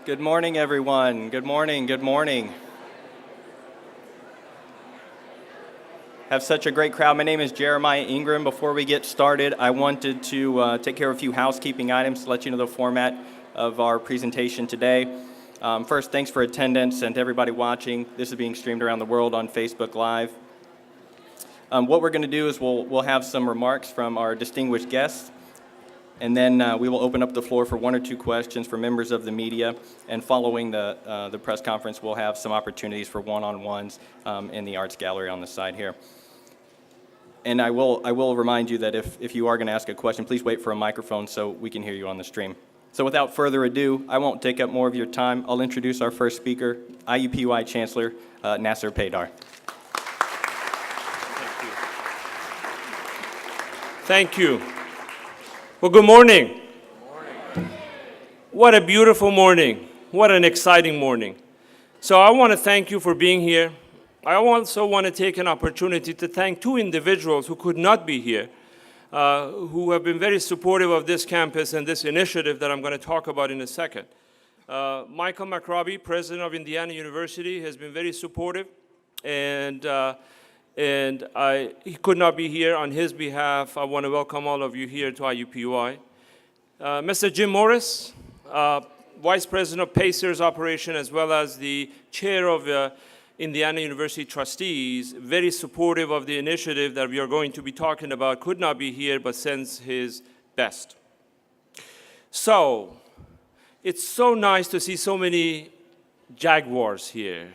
Good morning, everyone. Good morning, good morning. Have such a great crowd. My name is Jeremiah Ingram. Before we get started, I wanted to take care of a few housekeeping items to let you know the format of our presentation today. First, thanks for attendance and to everybody watching. This is being streamed around the world on Facebook Live. What we're going to do is we'll have some remarks from our distinguished guests, and then we will open up the floor for one or two questions for members of the media. And following the press conference, we'll have some opportunities for one-on-ones in the arts gallery on the side here. And I will remind you that if you are going to ask a question, please wait for a microphone so we can hear you on the stream. So without further ado, I won't take up more of your time. I'll introduce our first speaker, IUPUI Chancellor Nasser Paydar. Thank you. Well, good morning. Good morning. What a beautiful morning. What an exciting morning. So I want to thank you for being here. I also want to take an opportunity to thank two individuals who could not be here, who have been very supportive of this campus and this initiative that I'm going to talk about in a second. Michael McRobbie, president of Indiana University, has been very supportive, and he could not be here. On his behalf, I want to welcome all of you here to IUPUI. Mr. Jim Morris, Vice President of Pacers Operation, as well as the Chair of Indiana University Trustees, very supportive of the initiative that we are going to be talking about, could not be here, but sends his best. So, it's so nice to see so many Jaguars here.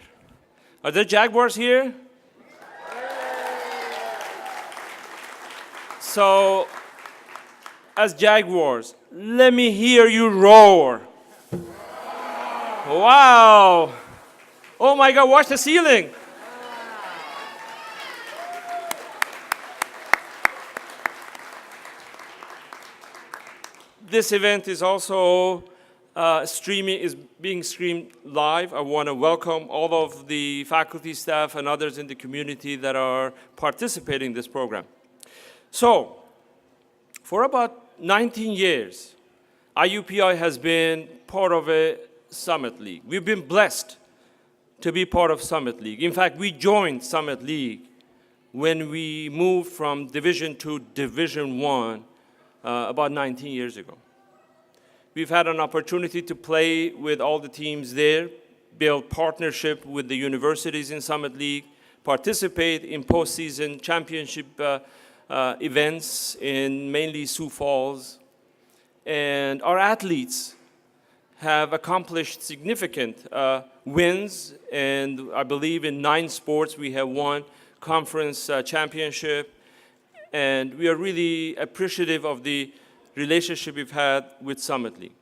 Are there Jaguars here? So, as Jaguars, let me hear you roar. Wow. Oh my God, watch the ceiling. This event is also being streamed live. I want to welcome all of the faculty, staff, and others in the community that are participating in this program. So, for about 19 years, IUPUI has been part of a Summit League. We've been blessed to be part of Summit League. In fact, we joined Summit League when we moved from Division to Division I about 19 years ago. We've had an opportunity to play with all the teams there, build partnership with the universities in Summit League, participate in postseason championship events in mainly Sioux Falls. And our athletes have accomplished significant wins, and I believe in 9 sports we have won conference championship, and we are really appreciative of the relationship we've had with Summit League.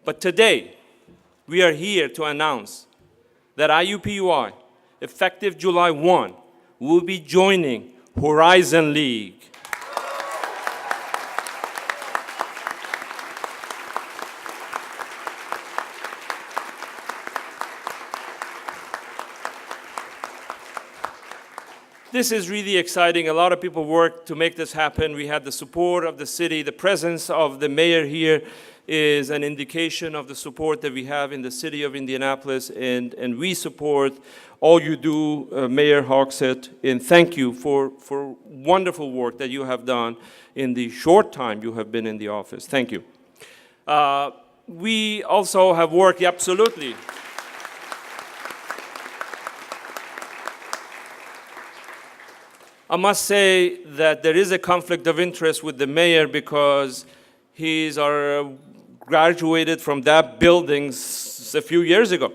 But today, we are here to announce that IUPUI, effective July 1, will be joining Horizon League. This is really exciting. A lot of people worked to make this happen. We had the support of the city. The presence of the mayor here is an indication of the support that we have in the city of Indianapolis, and we support all you do, Mayor Hogsett, and thank you for wonderful work that you have done in the short time you have been in the office. Thank you. We also have worked, absolutely. I must say that there is a conflict of interest with the mayor because he's graduated from that building a few years ago.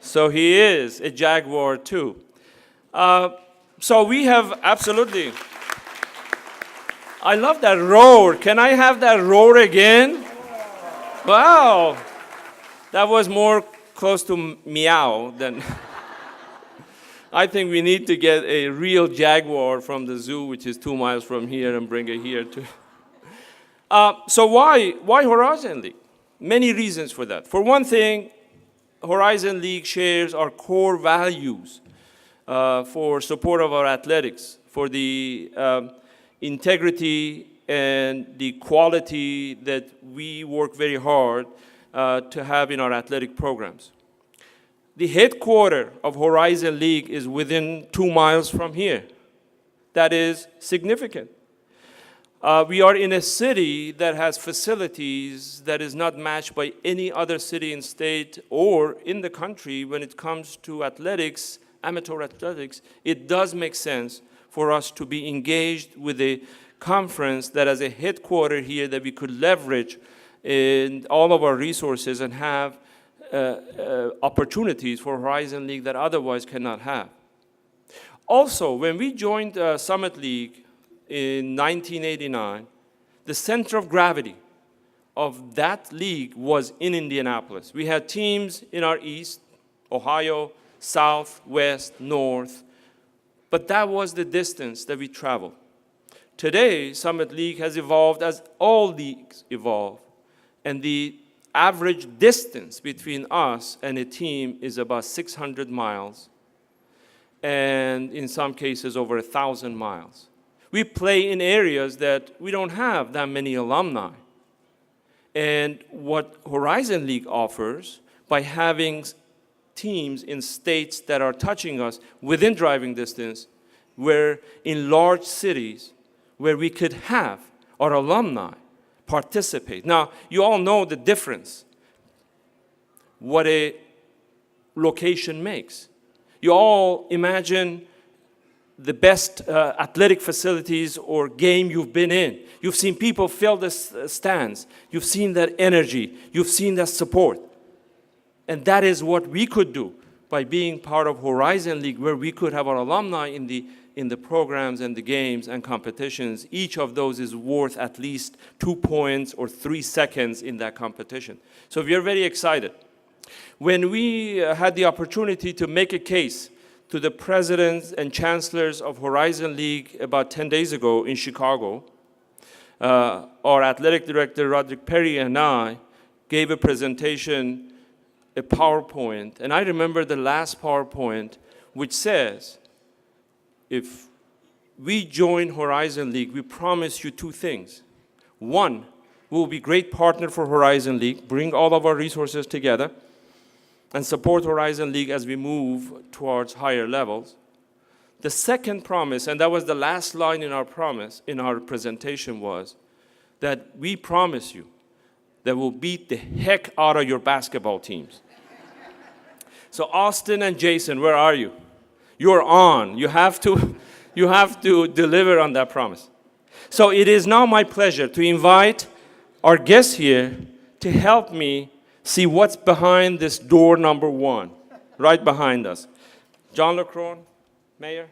So he is a Jaguar too. So we have absolutely. I love that roar. Can I have that roar again? Wow. That was more close to meow than. I think we need to get a real jaguar from the zoo, which is 2 miles from here, and bring it here too. So why Horizon League? Many reasons for that. For one thing, Horizon League shares our core values for support of our athletics, for the integrity and the quality that we work very hard to have in our athletic programs. The headquarters of Horizon League is within 2 miles from here. That is significant. We are in a city that has facilities that is not matched by any other city in state or in the country when it comes to athletics, amateur athletics. It does make sense for us to be engaged with a conference that has a headquarters here that we could leverage in all of our resources and have opportunities for Horizon League that otherwise cannot have. Also, when we joined Summit League in 1989, the center of gravity of that league was in Indianapolis. We had teams in our east, Ohio, south, west, north, but that was the distance that we traveled. Today, Summit League has evolved as all leagues evolve, and the average distance between us and a team is about 600 miles, and in some cases over 1,000 miles. We play in areas that we don't have that many alumni. And what Horizon League offers by having teams in states that are touching us within driving distance, where in large cities where we could have our alumni participate. Now, you all know the difference, what a location makes. You all imagine the best athletic facilities or game you've been in. You've seen people fill the stands. You've seen that energy. You've seen that support. And that is what we could do by being part of Horizon League, where we could have our alumni in the programs and the games and competitions. Each of those is worth at least 2 points or 3 seconds in that competition. So we are very excited. When we had the opportunity to make a case to the presidents and chancellors of Horizon League about 10 days ago in Chicago, our athletic director, Roderick Perry, and I gave a presentation, a PowerPoint, and I remember the last PowerPoint, which says, if we join Horizon League, we promise you 2 things. One, we'll be great partner for Horizon League, bring all of our resources together, and support Horizon League as we move towards higher levels. The second promise, and that was the last line in our promise, in our presentation, was that we promise you that we'll beat the heck out of your basketball teams. So Austin and Jason, where are you? You're on. You have to deliver on that promise. So it is now my pleasure to invite our guests here to help me see what's behind this door number 1, right behind us. John LeCron, Mayor.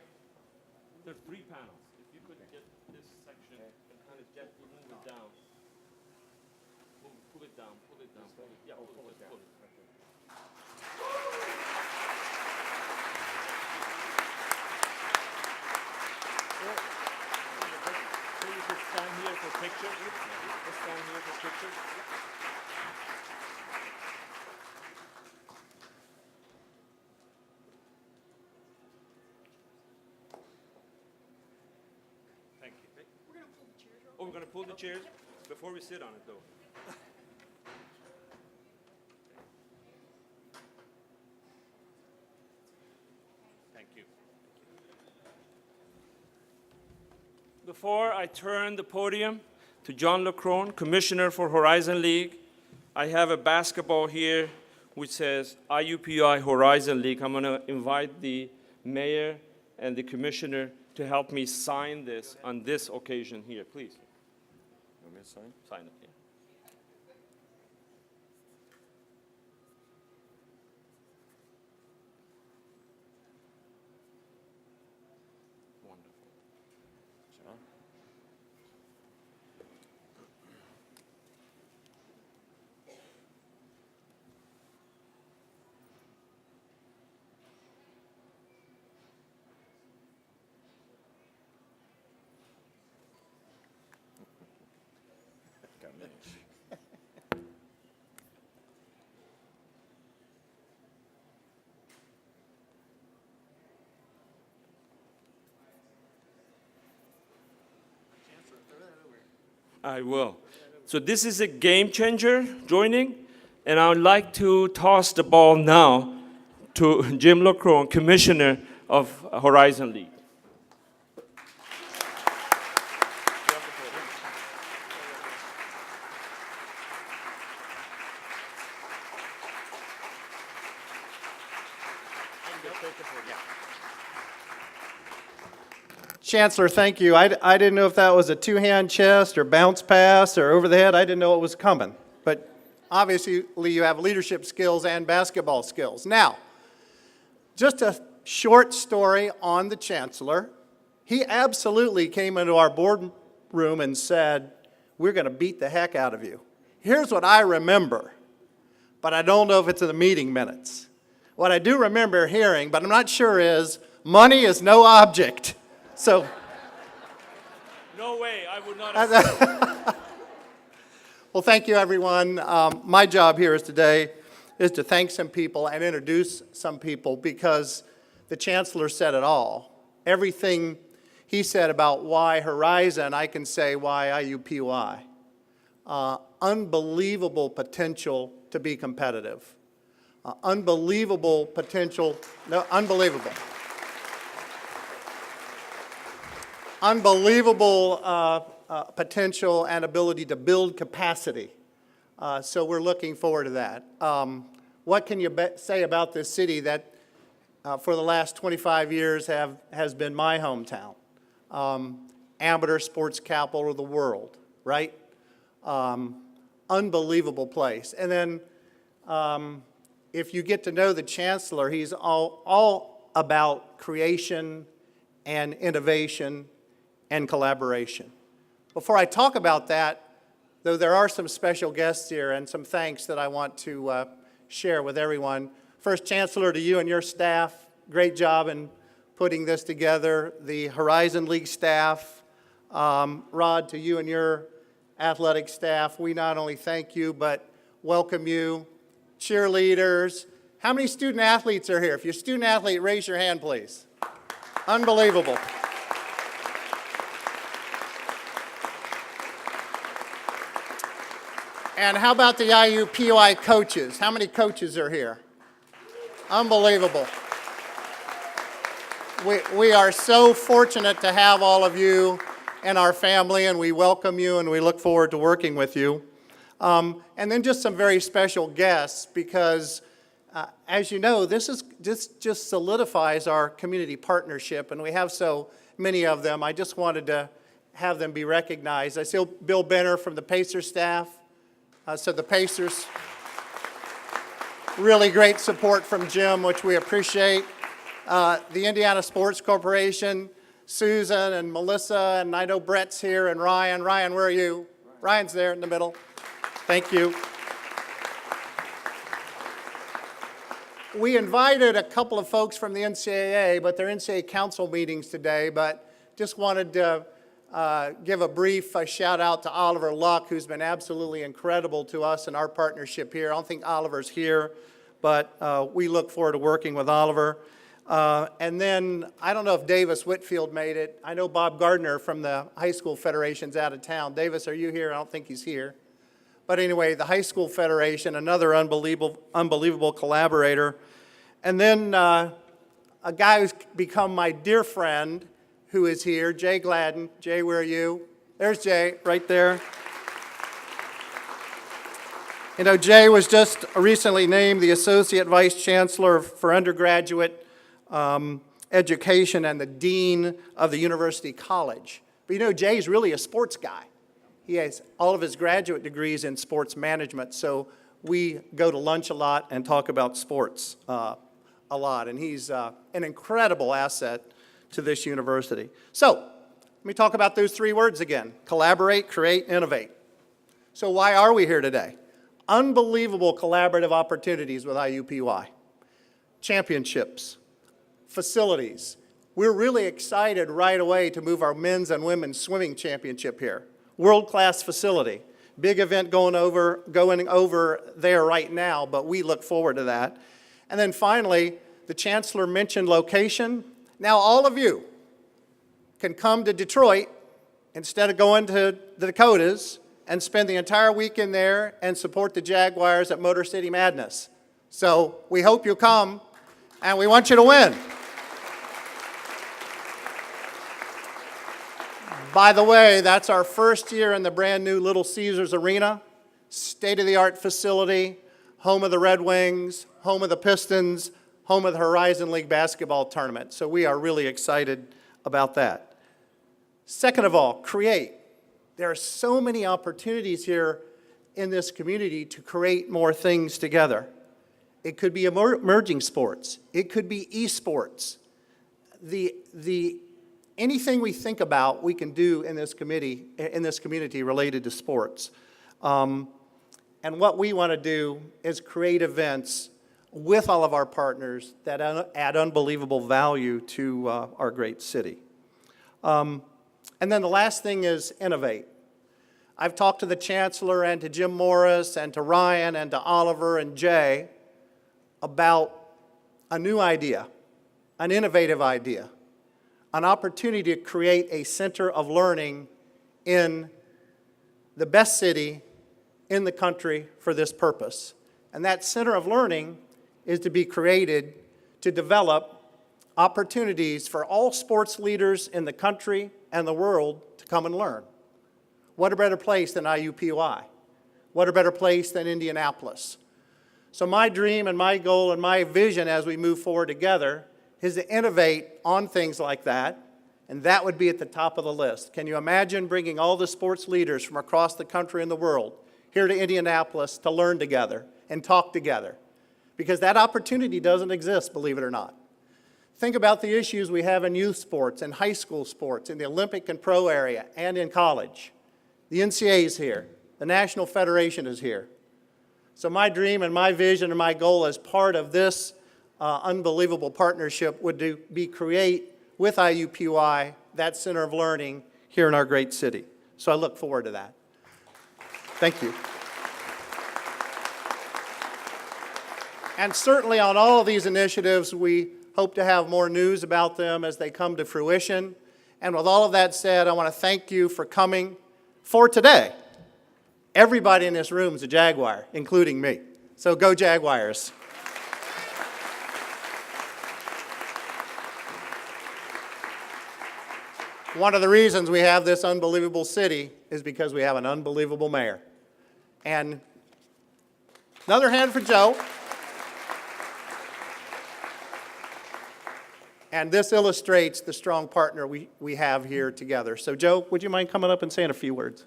There's 3 panels. If you could get this section and kind of gently move it down. Pull it down, pull it down. Yeah, pull it. So you could stand here for pictures. Let's stand here for pictures. Oh, we're going to pull the chairs before we sit on it, though. Thank you. Before I turn the podium to John LeCron, Commissioner for Horizon League, I have a basketball here which says IUPUI Horizon League. I'm going to invite the mayor and the commissioner to help me sign this on this occasion here, please. You want me to sign? Sign it, yeah. Wonderful. John? I will. So this is a game changer joining. And I would like to toss the ball now to Jim LaCroix, Commissioner of Horizon League. Chancellor, thank you. I didn't know if that was a two-hand chest or bounce pass or over the head. I didn't know it was coming. But obviously, you have leadership skills and basketball skills. Now, just a short story on the Chancellor. He absolutely came into our boardroom and said, "We're going to beat the heck out of you." Here's what I remember, but I don't know if it's in the meeting minutes. What I do remember hearing, but I'm not sure, is money is no object. So, No way, I would not have. well, thank you, everyone. My job here today is to thank some people and introduce some people, because the Chancellor said it all. Everything he said about why Horizon, I can say why IUPUI. Unbelievable potential to be competitive. Unbelievable potential, no, unbelievable. Unbelievable potential and ability to build capacity. So we're looking forward to that. What can you say about this city that for the last 25 years has been my hometown? Amateur sports capital of the world, right? Unbelievable place. And then if you get to know the Chancellor, he's all about creation and innovation and collaboration. Before I talk about that, though, there are some special guests here and some thanks that I want to share with everyone. First, Chancellor, to you and your staff, great job in putting this together. The Horizon League staff, Rod, to you and your athletic staff, we not only thank you, but welcome you. Cheerleaders, how many student athletes are here? If you're a student athlete, raise your hand, please. Unbelievable. And how about the IUPUI coaches? How many coaches are here? Unbelievable. We are so fortunate to have all of you in our family, and we welcome you, and we look forward to working with you. And then just some very special guests, because as you know, this just solidifies our community partnership, and we have so many of them. I just wanted to have them be recognized. I see Bill Benner from the Pacers staff. So the Pacers, really great support from Jim, which we appreciate. The Indiana Sports Corporation, Susan and Melissa, and I know Brett's here, and Ryan. Ryan, where are you? Ryan's there in the middle. Thank you. We invited a couple of folks from the NCAA, but they're NCAA council meetings today, but just wanted to give a brief shout out to Oliver Luck, who's been absolutely incredible to us in our partnership here. I don't think Oliver's here, but we look forward to working with Oliver. And then, I don't know if Davis Whitfield made it. I know Bob Gardner from the High School Federation's out of town. Davis, are you here? I don't think he's here. But anyway, the High School Federation, another unbelievable collaborator. And then a guy who's become my dear friend, who is here, Jay Gladden. Jay, where are you? There's Jay, right there. You know, Jay was just recently named the Associate Vice Chancellor for Undergraduate Education and the Dean of the University College. But you know, Jay's really a sports guy. He has all of his graduate degrees in sports management, so we go to lunch a lot and talk about sports a lot, and he's an incredible asset to this university. So, let me talk about those three words again: collaborate, create, innovate. So why are we here today? Unbelievable collaborative opportunities with IUPUI. Championships, facilities. We're really excited right away to move our men's and women's swimming championship here. World-class facility. Big event going over there right now, but we look forward to that. And then finally, the Chancellor mentioned location. Now all of you can come to Detroit instead of going to the Dakotas and spend the entire weekend there and support the Jaguars at Motor City Madness. So we hope you'll come, and we want you to win. By the way, that's our first year in the brand new Little Caesars Arena, state-of-the-art facility, home of the Red Wings, home of the Pistons, home of the Horizon League basketball tournament. So we are really excited about that. Second of all, create. There are so many opportunities here in this community to create more things together. It could be emerging sports. It could be esports. Anything we think about, we can do in this community related to sports. And what we want to do is create events with all of our partners that add unbelievable value to our great city. And then the last thing is innovate. I've talked to the Chancellor and to Jim Morris and to Ryan and to Oliver and Jay about a new idea, an innovative idea, an opportunity to create a center of learning in the best city in the country for this purpose. And that center of learning is to be created to develop opportunities for all sports leaders in the country and the world to come and learn. What a better place than IUPUI? What a better place than Indianapolis? So my dream and my goal and my vision as we move forward together is to innovate on things like that, and that would be at the top of the list. Can you imagine bringing all the sports leaders from across the country and the world here to Indianapolis to learn together and talk together? Because that opportunity doesn't exist, believe it or not. Think about the issues we have in youth sports and high school sports, in the Olympic and pro area, and in college. The NCAA is here. The National Federation is here. So my dream and my vision and my goal as part of this unbelievable partnership would be create with IUPUI that center of learning here in our great city. So I look forward to that. Thank you. And certainly on all of these initiatives, we hope to have more news about them as they come to fruition. And with all of that said, I want to thank you for coming for today. Everybody in this room is a Jaguar, including me. So go Jaguars. One of the reasons we have this unbelievable city is because we have an unbelievable mayor. And another hand for Joe. And this illustrates the strong partner we have here together. So Joe, would you mind coming up and saying a few words?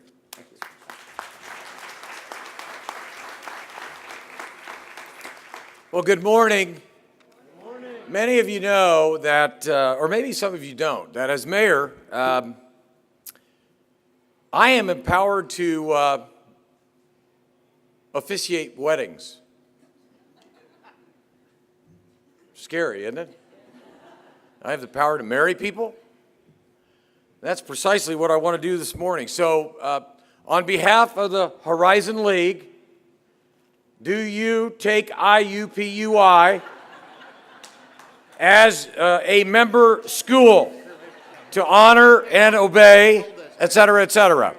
Well, good morning. Good morning. Many of you know that, or maybe some of you don't, that as mayor, I am empowered to officiate weddings. Scary, isn't it? I have the power to marry people. That's precisely what I want to do this morning. So, on behalf of the Horizon League, do you take IUPUI as a member school to honor and obey, et cetera, et cetera?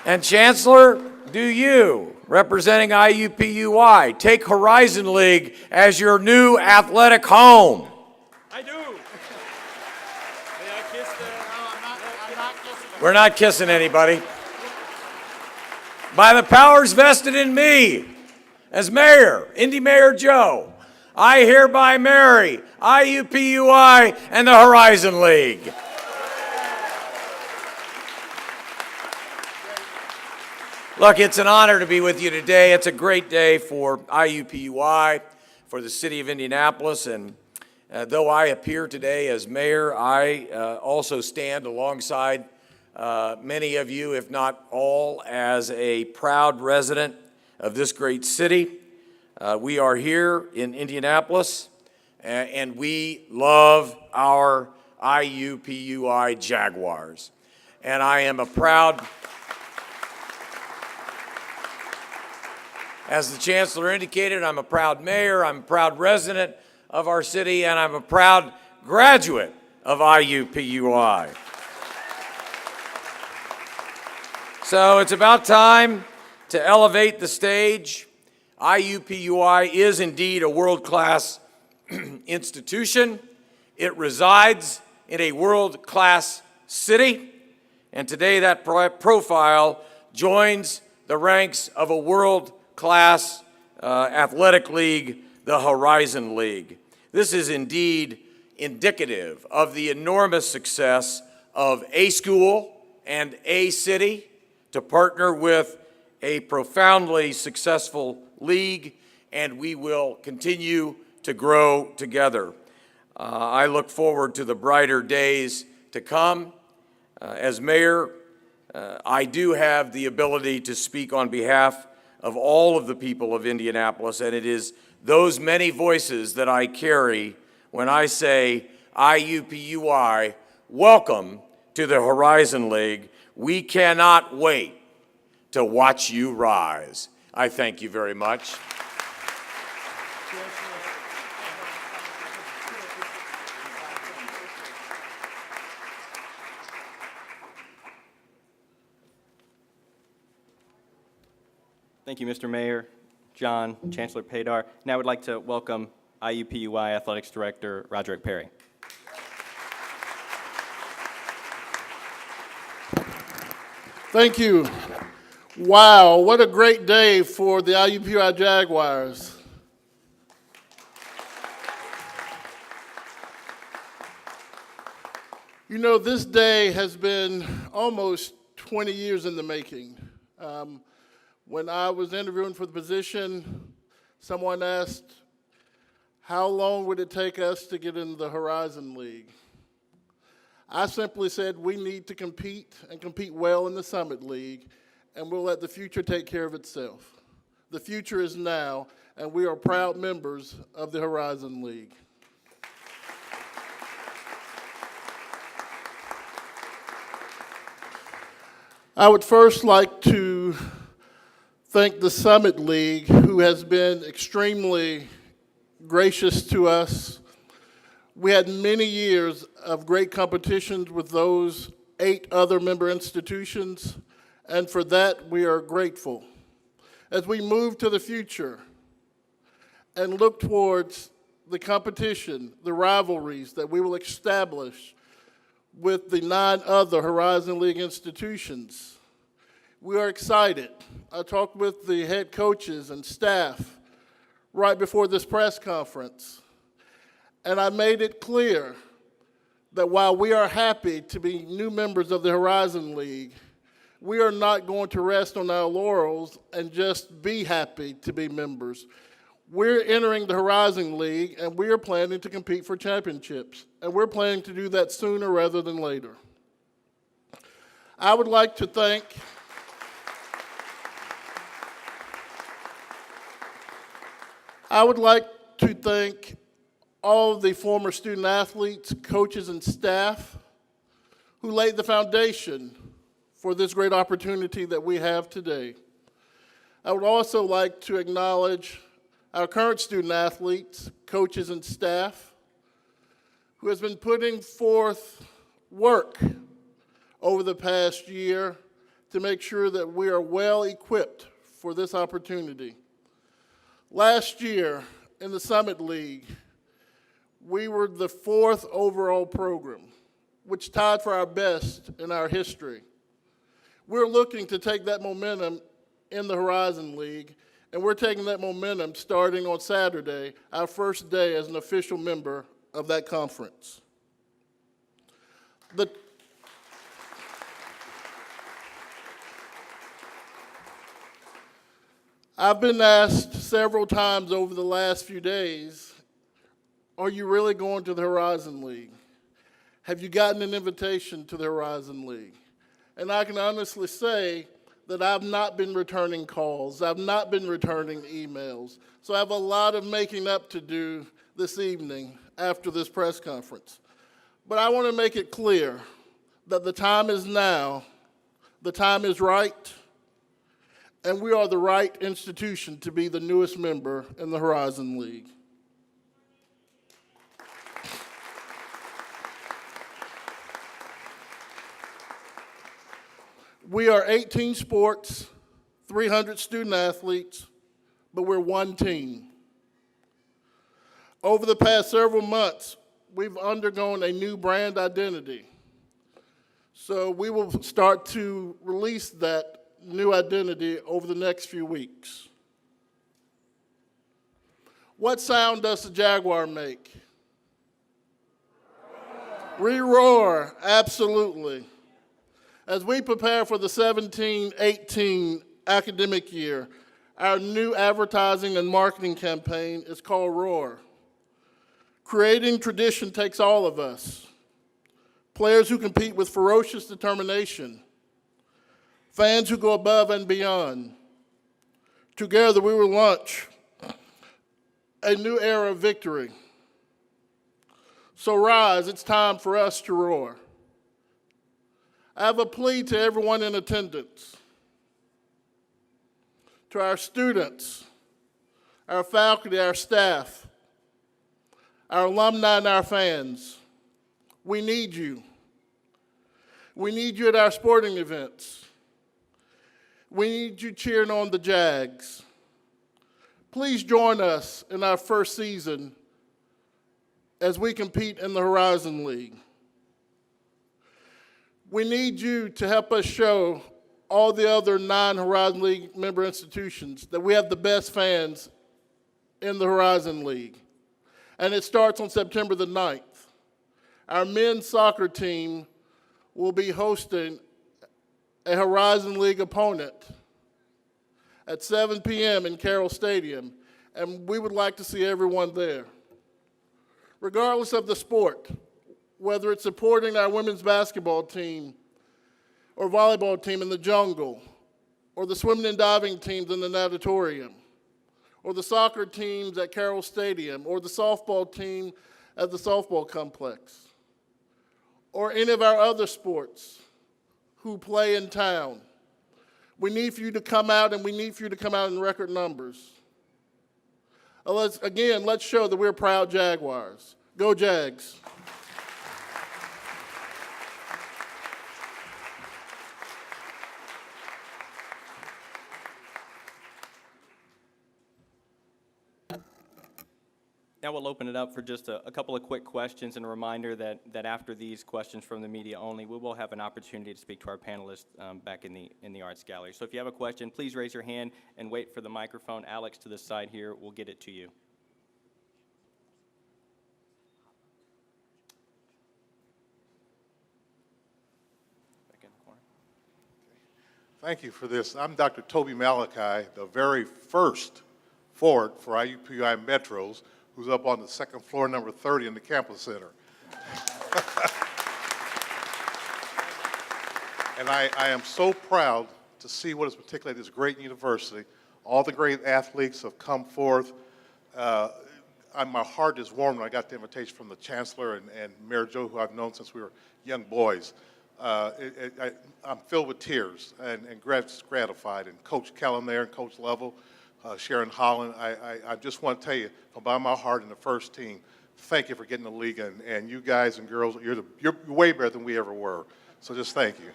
And Chancellor, do you, representing IUPUI, take Horizon League as your new athletic home? I do. May I kiss the... I'm not kissing. We're not kissing anybody. By the powers vested in me as mayor, Indy Mayor Joe, I hereby marry IUPUI and the Horizon League. Look, it's an honor to be with you today. It's a great day for IUPUI, for the city of Indianapolis, and though I appear today as mayor, I also stand alongside many of you, if not all, as a proud resident of this great city. We are here in Indianapolis, and we love our IUPUI Jaguars. And I am a proud... As the Chancellor indicated, I'm a proud mayor, I'm a proud resident of our city, and I'm a proud graduate of IUPUI. So it's about time to elevate the stage. IUPUI is indeed a world-class institution. It resides in a world-class city, and today that profile joins the ranks of a world-class athletic league, the Horizon League. This is indeed indicative of the enormous success of a school and a city to partner with a profoundly successful league, and we will continue to grow together. I look forward to the brighter days to come. As mayor, I do have the ability to speak on behalf of all of the people of Indianapolis, and it is those many voices that I carry when I say, IUPUI, welcome to the Horizon League. We cannot wait to watch you rise. I thank you very much. Thank you, Mr. Mayor, John, Chancellor Paydar. Now I would like to welcome IUPUI Athletics Director Roderick Perry. Thank you. Wow, what a great day for the IUPUI Jaguars. You know, this day has been almost 20 years in the making. When I was interviewing for the position, someone asked, how long would it take us to get into the Horizon League? I simply said we need to compete and compete well in the Summit League, and we'll let the future take care of itself. The future is now, and we are proud members of the Horizon League. I would first like to thank the Summit League, who has been extremely gracious to us. We had many years of great competitions with those 8 other member institutions, and for that we are grateful. As we move to the future and look towards the competition, the rivalries that we will establish with the 9 other Horizon League institutions, we are excited. I talked with the head coaches and staff right before this press conference, and I made it clear that while we are happy to be new members of the Horizon League, we are not going to rest on our laurels and just be happy to be members. We're entering the Horizon League, and we are planning to compete for championships, and we're planning to do that sooner rather than later. I would like to thank all of the former student athletes, coaches, and staff who laid the foundation for this great opportunity that we have today. I would also like to acknowledge our current student athletes, coaches, and staff who has been putting forth work over the past year to make sure that we are well equipped for this opportunity. Last year in the Summit League, we were the 4th overall program, which tied for our best in our history. We're looking to take that momentum in the Horizon League, and we're taking that momentum starting on Saturday, our first day as an official member of that conference. I've been asked several times over the last few days, are you really going to the Horizon League? Have you gotten an invitation to the Horizon League? And I can honestly say that I've not been returning calls. I've not been returning emails. So I have a lot of making up to do this evening after this press conference. But I want to make it clear that the time is now, the time is right, and we are the right institution to be the newest member in the Horizon League. We are 18 sports, 300 student athletes, but we're one team. Over the past several months, we've undergone a new brand identity. So we will start to release that new identity over the next few weeks. What sound does the Jaguar make? We roar, absolutely. As we prepare for the 17-18 academic year, our new advertising and marketing campaign is called Roar. Creating tradition takes all of us. Players who compete with ferocious determination. Fans who go above and beyond. Together we will launch a new era of victory. So rise, it's time for us to roar. I have a plea to everyone in attendance, to our students, our faculty, our staff, our alumni, and our fans. We need you. We need you at our sporting events. We need you cheering on the Jags. Please join us in our first season as we compete in the Horizon League. We need you to help us show all the other 9 Horizon League member institutions that we have the best fans in the Horizon League. And it starts on September the 9th. Our men's soccer team will be hosting a Horizon League opponent at 7 p.m. in Carroll Stadium, and we would like to see everyone there. Regardless of the sport, whether it's supporting our women's basketball team or volleyball team in the jungle, or the swimming and diving teams in the natatorium, or the soccer teams at Carroll Stadium, or the softball team at the softball complex, or any of our other sports who play in town. We need for you to come out, and we need for you to come out in record numbers. Let's show that we're proud Jaguars. Go Jags. Now we'll open it up for just a couple of quick questions, and a reminder that after these questions from the media only, we will have an opportunity to speak to our panelists back in the Arts Gallery. So if you have a question, please raise your hand and wait for the microphone. Alex to the side here will get it to you. Back in the corner. Thank you for this. I'm Dr. Toby Malachi, the very first forward for IUPUI Metros, who's up on the second floor, number 30 in the campus center. And I am so proud to see what is particularly this great university. All the great athletes have come forth. My heart is warm when I got the invitation from the Chancellor and Mayor Joe, who I've known since we were young boys. I'm filled with tears and gratified. And Coach Kellen there and Coach Lovell, Sharon Holland, I just want to tell you from the bottom of my heart in the first team, thank you for getting the league, and you guys and girls, you're way better than we ever were. So just thank you.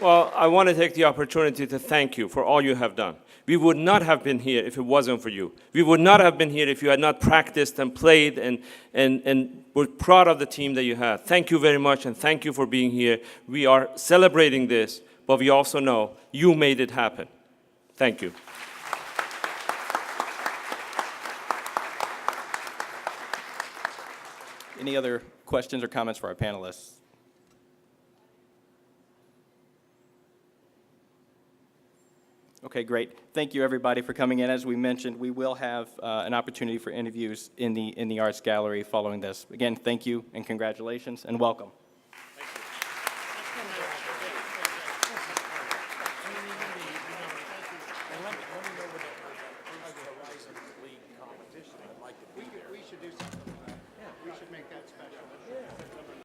Well, I want to take the opportunity to thank you for all you have done. We would not have been here if it wasn't for you. We would not have been here if you had not practiced and played and were proud of the team that you had. Thank you very much, and thank you for being here. We are celebrating this, but we also know you made it happen. Thank you. Any other questions or comments for our panelists? Okay, great. Thank you, everybody, for coming in. As we mentioned, we will have an opportunity for interviews in the Arts Gallery following this. Again, thank you and congratulations and welcome.